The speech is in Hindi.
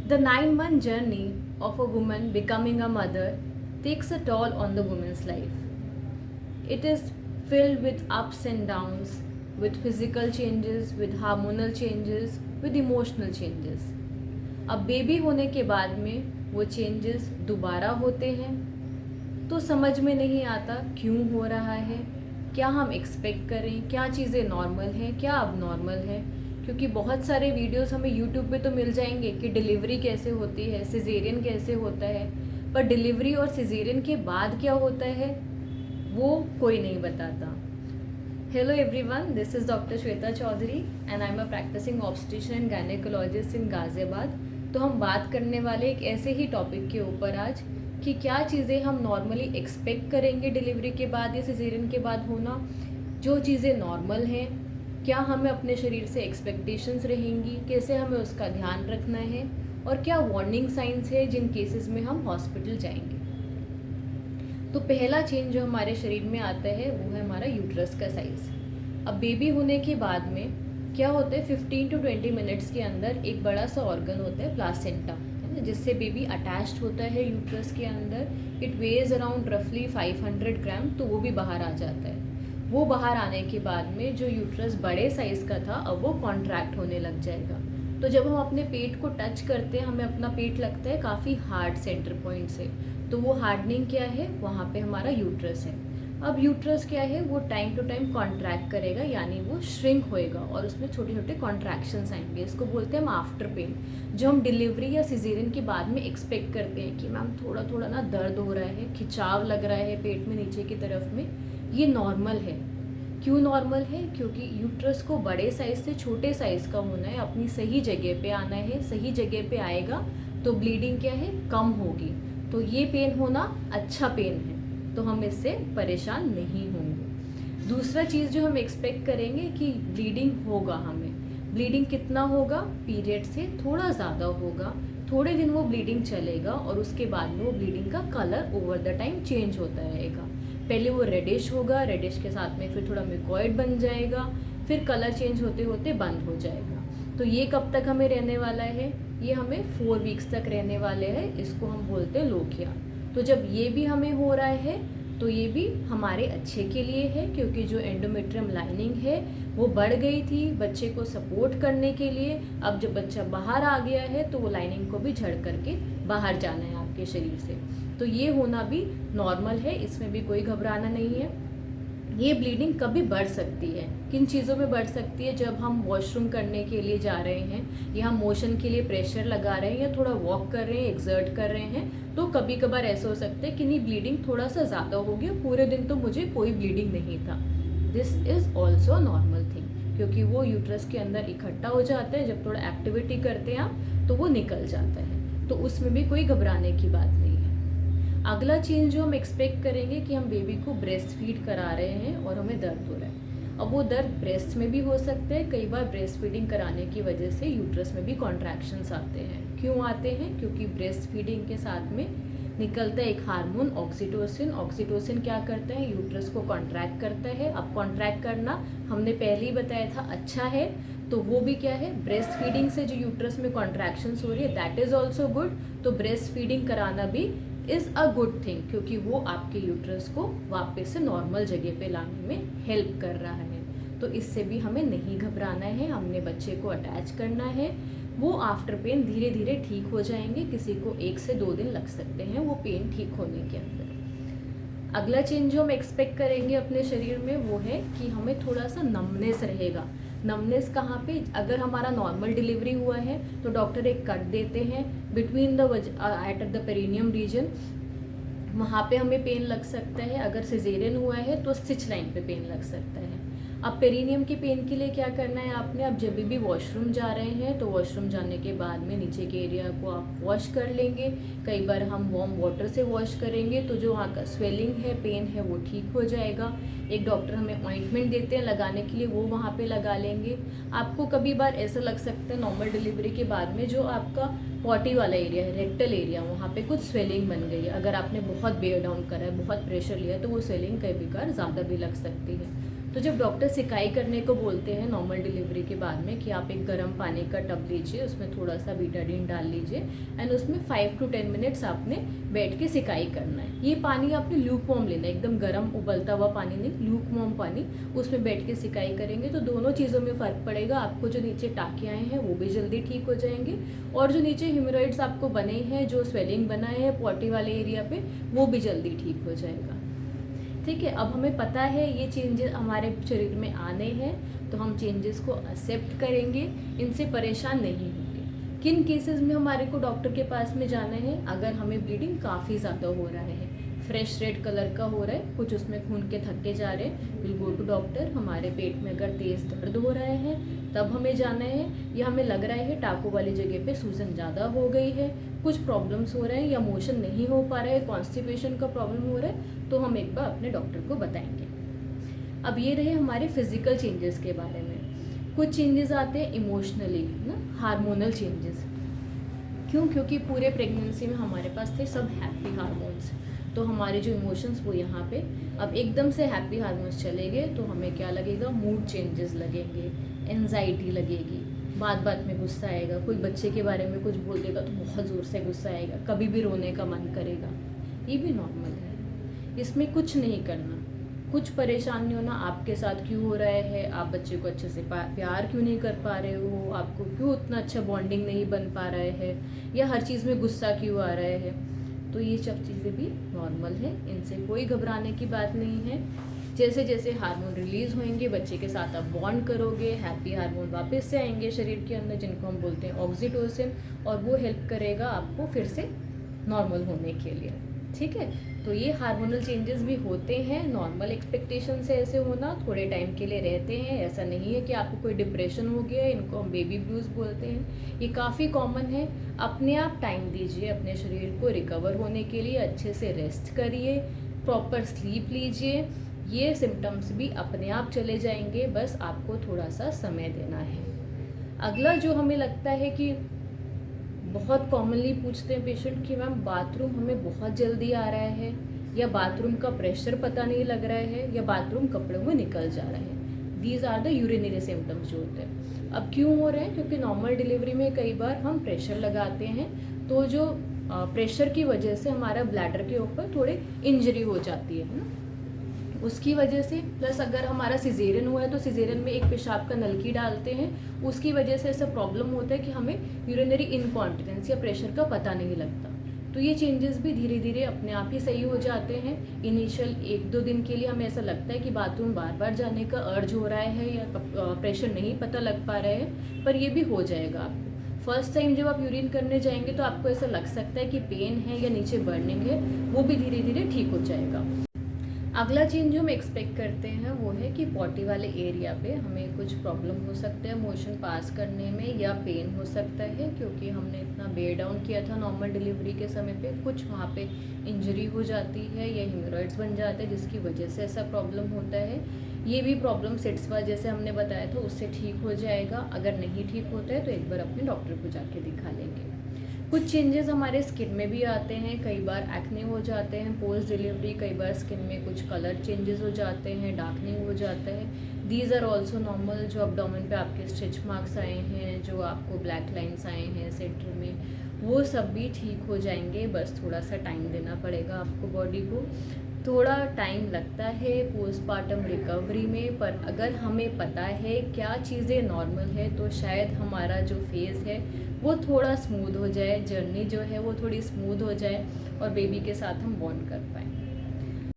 The 9-month journey of a woman becoming a mother takes a toll on the woman's life. It is filled with ups and downs, with physical changes, with hormonal changes, with emotional changes. अब बेबी होने के बाद में वो चेंजेस दोबारा होते हैं तो समझ में नहीं आता क्यों हो रहा है, क्या हम एक्सपेक्ट करें, क्या चीज़ें नॉर्मल हैं, क्या अब नॉर्मल है। क्योंकि बहुत सारे वीडियोस हमें यूट्यूब पे तो मिल जाएंगे कि डिलीवरी कैसे होती है, सिजेरियन कैसे होता है, पर डिलीवरी और सिजेरियन के बाद क्या होता है वो कोई नहीं बताता। Hello everyone, this is doctor Shweta Chaudhary and I am a practising obstetrician and gynaecologist in Ghaziabad. तो हम बात करने वाले एक ऐसे ही टॉपिक के ऊपर आज कि क्या चीज़ें हम नॉर्मली एक्सपेक्ट करेंगे डिलीवरी के बाद या सिजेरियन के बाद होना, जो चीज़ें नॉर्मल हैं, क्या हमें अपने शरीर से एक्सपेक्टेशंस रहेंगी, कैसे हमें उसका ध्यान रखना है, और क्या वार्निंग साइंस है जिन केसेस में हम हॉस्पिटल जाएंगे। तो पहला चेंज जो हमारे शरीर में आता है वो है हमारा यूट्रस का साइज़। अब बेबी होने के बाद में क्या होता है, 15 to 20 मिनट्स के अंदर एक बड़ा सा ऑर्गन होता है प्लासेंटा, है ना, जिससे बेबी अटैच्ड होता है यूट्रस के अंदर। इट वेज अराउंड रफली 500 ग्राम, तो वो भी बाहर आ जाता है। वो बाहर आने के बाद में जो यूट्रस बड़े साइज़ का था अब वो कॉन्ट्रैक्ट होने लग जाएगा। तो जब हम अपने पेट को टच करते हैं हमें अपना पेट लगता है काफ़ी हार्ड सेंटर पॉइंट से, तो वो हार्डनिंग क्या है, वहाँ पे हमारा यूट्रस है। अब यूट्रस क्या है, वो टाइम टू टाइम कॉन्ट्रैक्ट करेगा, यानी वो श्रिंक होएगा और उसमें छोटे छोटे कॉन्ट्रैक्शंस आएंगे। इसको बोलते हैं हम आफ्टर पेन, जो हम डिलीवरी या सिजेरियन के बाद में एक्सपेक्ट करते हैं कि मैम थोड़ा थोड़ा ना दर्द हो रहा है, खिंचाव लग रहा है पेट में नीचे की तरफ में। ये नॉर्मल है। क्यों नॉर्मल है? क्योंकि यूट्रस को बड़े साइज़ से छोटे साइज़ का होना है, अपनी सही जगह पे आना है। सही जगह पे आएगा तो ब्लीडिंग क्या है, कम होगी। तो ये पेन होना अच्छा पेन है, तो हम इससे परेशान नहीं होंगे। दूसरा चीज़ जो हम एक्सपेक्ट करेंगे कि ब्लीडिंग होगा, हमें ब्लीडिंग कितना होगा, पीरियड से थोड़ा ज़्यादा होगा, थोड़े दिन वो ब्लीडिंग चलेगा और उसके बाद में वो ब्लीडिंग का colour over the time change होता रहेगा। पहले वो रेडिश होगा, रेडिश के साथ में फिर थोड़ा मिकॉइड बन जाएगा, फिर कलर चेंज होते होते बंद हो जाएगा। तो ये कब तक हमें रहने वाला है, ये हमें 4 वीक्स तक रहने वाले हैं। इसको हम बोलते हैं लोकिया। तो जब ये भी हमें हो रहा है तो ये भी हमारे अच्छे के लिए है, क्योंकि जो एंडोमेट्रियम लाइनिंग है वो बढ़ गई थी बच्चे को सपोर्ट करने के लिए। अब जब बच्चा बाहर आ गया है तो वो लाइनिंग को भी झड़ करके बाहर जाना है आपके शरीर से। तो ये होना भी नॉर्मल है, इसमें भी कोई घबराना नहीं है। ये ब्लीडिंग कभी बढ़ सकती है, किन चीज़ों में बढ़ सकती है, जब हम वॉशरूम करने के लिए जा रहे हैं या हम मोशन के लिए प्रेशर लगा रहे हैं या थोड़ा वॉक कर रहे हैं, एक्सर्ट कर रहे हैं, तो कभी कभार ऐसा हो सकता है कि नहीं ब्लीडिंग थोड़ा सा ज़्यादा हो गया, पूरे दिन तो मुझे कोई ब्लीडिंग नहीं था। This is also normal thing, क्योंकि वो यूट्रस के अंदर इकट्ठा हो जाता है, जब थोड़ा एक्टिविटी करते हैं आप तो वो निकल जाता है, तो उसमें भी कोई घबराने की बात नहीं है। अगला चेंज जो हम एक्सपेक्ट करेंगे कि हम बेबी को ब्रेस्ट फीड करा रहे हैं और हमें दर्द हो रहा है। अब वो दर्द ब्रेस्ट में भी हो सकता है, कई बार ब्रेस्ट फीडिंग कराने की वजह से यूट्रस में भी कॉन्ट्रैक्शंस आते हैं। क्यों आते हैं? क्योंकि ब्रेस्ट फीडिंग के साथ में निकलता है एक हार्मोन ऑक्सीटोसिन। ऑक्सीटोसिन क्या करता है, यूट्रस को कॉन्ट्रैक्ट करता है। अब कॉन्ट्रैक्ट करना हमने पहले ही बताया था अच्छा है, तो वो भी क्या है, ब्रेस्ट फीडिंग से जो यूट्रस में कॉन्ट्रैक्शंस हो रही है दैट इज़ ऑल्सो गुड। तो ब्रेस्ट फीडिंग कराना भी इज़ अ गुड थिंग, क्योंकि वो आपके यूट्रस को वापस से नॉर्मल जगह पे लाने में हेल्प कर रहा है। तो इससे भी हमें नहीं घबराना है, हमने बच्चे को अटैच करना है। वो आफ्टर पेन धीरे धीरे ठीक हो जाएंगे, किसी को 1 से 2 दिन लग सकते हैं वो पेन ठीक होने के अंदर। अगला चेंज जो हम एक्सपेक्ट करेंगे अपने शरीर में वो है कि हमें थोड़ा सा नमनेस रहेगा। नमनेस कहाँ पे, अगर हमारा नॉर्मल डिलीवरी हुआ है तो डॉक्टर एक कट देते हैं between the at the perineum region, वहाँ पे हमें पेन लग सकता है। अगर सिजेरियन हुआ है तो स्टिच लाइन पे पेन लग सकता है। अब पेरिनियम के पेन के लिए क्या करना है आपने, अब जब भी वॉशरूम जा रहे हैं तो वॉशरूम जाने के बाद में नीचे के एरिया को आप वॉश कर लेंगे। कई बार हम वार्म वाटर से वॉश करेंगे तो जो वहाँ का स्वेलिंग है, पेन है, वो ठीक हो जाएगा। एक डॉक्टर हमें ऑइंटमेंट देते हैं लगाने के लिए, वो वहाँ पे लगा लेंगे। आपको कभी बार ऐसा लग सकता है नॉर्मल डिलीवरी के बाद में जो आपका पॉटी वाला एरिया है, रेक्टल एरिया, वहाँ पे कुछ स्वेलिंग बन गई है। अगर आपने बहुत बेयर डाउन करा है, बहुत प्रेशर लिया, तो वो स्वेलिंग कई बार ज़्यादा भी लग सकती है। तो जब डॉक्टर सिकाई करने को बोलते हैं नॉर्मल डिलीवरी के बाद में कि आप एक गर्म पानी का टब लीजिए, उसमें थोड़ा सा बीटाडीन डाल लीजिए एंड उसमें 5 to 10 मिनट्स आपने बैठ के सिकाई करना है। ये पानी आपने ल्यूक वार्म लेना है, एकदम गर्म उबलता हुआ पानी नहीं, ल्यूक वार्म पानी, उसमें बैठ के सिकाई करेंगे तो दोनों चीज़ों में फ़र्क पड़ेगा। आपको जो नीचे टाँके आए हैं वो भी जल्दी ठीक हो जाएंगे और जो नीचे हीमोरॉइड्स आपको बने हैं, जो स्वेलिंग बना है पॉटी वाले एरिया पे, वो भी जल्दी ठीक हो जाएगा। ठीक है, अब हमें पता है ये चेंजेस हमारे शरीर में आने हैं तो हम चेंजेस को एक्सेप्ट करेंगे, इनसे परेशान नहीं होंगे। किन केसेस में हमारे को डॉक्टर के पास में जाना है? अगर हमें ब्लीडिंग काफ़ी ज़्यादा हो रहा है, फ्रेश रेड कलर का हो रहा है, कुछ उसमें खून के थक्के जा रहे हैं, विल गो टू डॉक्टर। हमारे पेट में अगर तेज़ दर्द हो रहा है तब हमें जाना है, या हमें लग रहा है टाँकों वाली जगह पे सूजन ज़्यादा हो गई है, कुछ प्रॉब्लम्स हो रहे हैं या मोशन नहीं हो पा रहा है, कॉन्स्टिपेशन का प्रॉब्लम हो रहा है, तो हम एक बार अपने डॉक्टर को बताएंगे। अब ये रहे हमारे फिजिकल चेंजेस के बारे में। कुछ चेंजेस आते हैं इमोशनली ना, हार्मोनल चेंजेस। क्यों? क्योंकि पूरे प्रेगनेंसी में हमारे पास थे सब हैप्पी हार्मोन्स, तो हमारे जो इमोशंस वो यहाँ पे अब एकदम से हैप्पी हार्मोन्स चले गए तो हमें क्या लगेगा? मूड चेंजेस लगेंगे, एंजाइटी लगेगी, बात बात में गुस्सा आएगा, कोई बच्चे के बारे में कुछ बोल देगा तो बहुत ज़ोर से गुस्सा आएगा, कभी भी रोने का मन करेगा। ये भी नॉर्मल है, इसमें कुछ नहीं करना। कुछ परेशान नहीं होना आपके साथ क्यों हो रहा है, आप बच्चे को अच्छे से प्यार क्यों नहीं कर पा रहे हो, आपको क्यों उतना अच्छा बॉन्डिंग नहीं बन पा रहा है, या हर चीज़ में गुस्सा क्यों आ रहा है। तो ये सब चीज़ें भी नॉर्मल है, इनसे कोई घबराने की बात नहीं है। जैसे जैसे हार्मोन रिलीज़ होंगे बच्चे के साथ आप बॉन्ड करोगे, हैप्पी हार्मोन वापस से आएंगे शरीर के अंदर, जिनको हम बोलते हैं ऑक्सीटोसिन, और वो हेल्प करेगा आपको फिर से नॉर्मल होने के लिए। ठीक है, तो ये हार्मोनल चेंजेस भी होते हैं, नॉर्मल एक्सपेक्टेशन से ऐसे होना, थोड़े टाइम के लिए रहते हैं। ऐसा नहीं है कि आपको कोई डिप्रेशन हो गया, इनको हम बेबी ब्लूज बोलते हैं, ये काफ़ी कॉमन है। अपने आप टाइम दीजिए अपने शरीर को रिकवर होने के लिए, अच्छे से रेस्ट करिए, प्रॉपर स्लीप लीजिए, ये सिम्टम्स भी अपने आप चले जाएंगे, बस आपको थोड़ा सा समय देना है। अगला जो हमें लगता है कि बहुत कॉमनली पूछते हैं पेशेंट कि मैम बाथरूम हमें बहुत जल्दी आ रहा है, या बाथरूम का प्रेशर पता नहीं लग रहा है, या बाथरूम कपड़ों में निकल जा रहा है। These are the urinary symptoms जो होते हैं। अब क्यों हो रहे हैं? क्योंकि नॉर्मल डिलीवरी में कई बार हम प्रेशर लगाते हैं, तो जो प्रेशर की वजह से हमारा ब्लैडर के ऊपर थोड़ी इंजरी हो जाती है ना, उसकी वजह से। प्लस अगर हमारा सिजेरियन हुआ है तो सिजेरियन में एक पेशाब का नलकी डालते हैं, उसकी वजह से ऐसा प्रॉब्लम होता है कि हमें यूरिनरी इनकॉन्टिनेंस या प्रेशर का पता नहीं लगता। तो ये चेंजेस भी धीरे धीरे अपने आप ही सही हो जाते हैं। इनिशियल 1-2 दिन के लिए हमें ऐसा लगता है कि बाथरूम बार बार जाने का अर्ज हो रहा है या प्रेशर नहीं पता लग पा रहा है, पर ये भी हो जाएगा आपको। फर्स्ट टाइम जब आप यूरिन करने जाएंगे तो आपको ऐसा लग सकता है कि पेन है या नीचे बर्निंग है, वो भी धीरे धीरे ठीक हो जाएगा। अगला चेंज जो हम एक्सपेक्ट करते हैं वो है कि पॉटी वाले एरिया पे हमें कुछ प्रॉब्लम हो सकता है मोशन पास करने में, या पेन हो सकता है क्योंकि हमने इतना बेयर डाउन किया था नॉर्मल डिलीवरी के समय पे, कुछ वहाँ पे इंजरी हो जाती है या हीमोरॉइड्स बन जाते हैं जिसकी वजह से ऐसा प्रॉब्लम होता है। ये भी प्रॉब्लम सिट्सवा जैसे हमने बताया था उससे ठीक हो जाएगा। अगर नहीं ठीक होता है तो एक बार अपने डॉक्टर को जाके दिखा लेंगे। कुछ चेंजेस हमारे स्किन में भी आते हैं, कई बार एक्ने हो जाते हैं पोस्ट डिलीवरी, कई बार स्किन में कुछ कलर चेंजेस हो जाते हैं, डार्कनिंग हो जाता है। These are also normal. जो अब्डोमेन पे आपके स्टिच मार्क्स आए हैं, जो आपको ब्लैक लाइन्स आए हैं सेंटर में, वो सब भी ठीक हो जाएंगे। बस थोड़ा सा टाइम देना पड़ेगा आपको बॉडी को। थोड़ा टाइम लगता है पोस्टमार्टम रिकवरी में, पर अगर हमें पता है क्या चीज़ें नॉर्मल है तो शायद हमारा जो फेज़ है वो थोड़ा स्मूथ हो जाए, जर्नी जो है वो थोड़ी स्मूथ हो जाए और बेबी के साथ हम बॉन्ड कर पाएँ।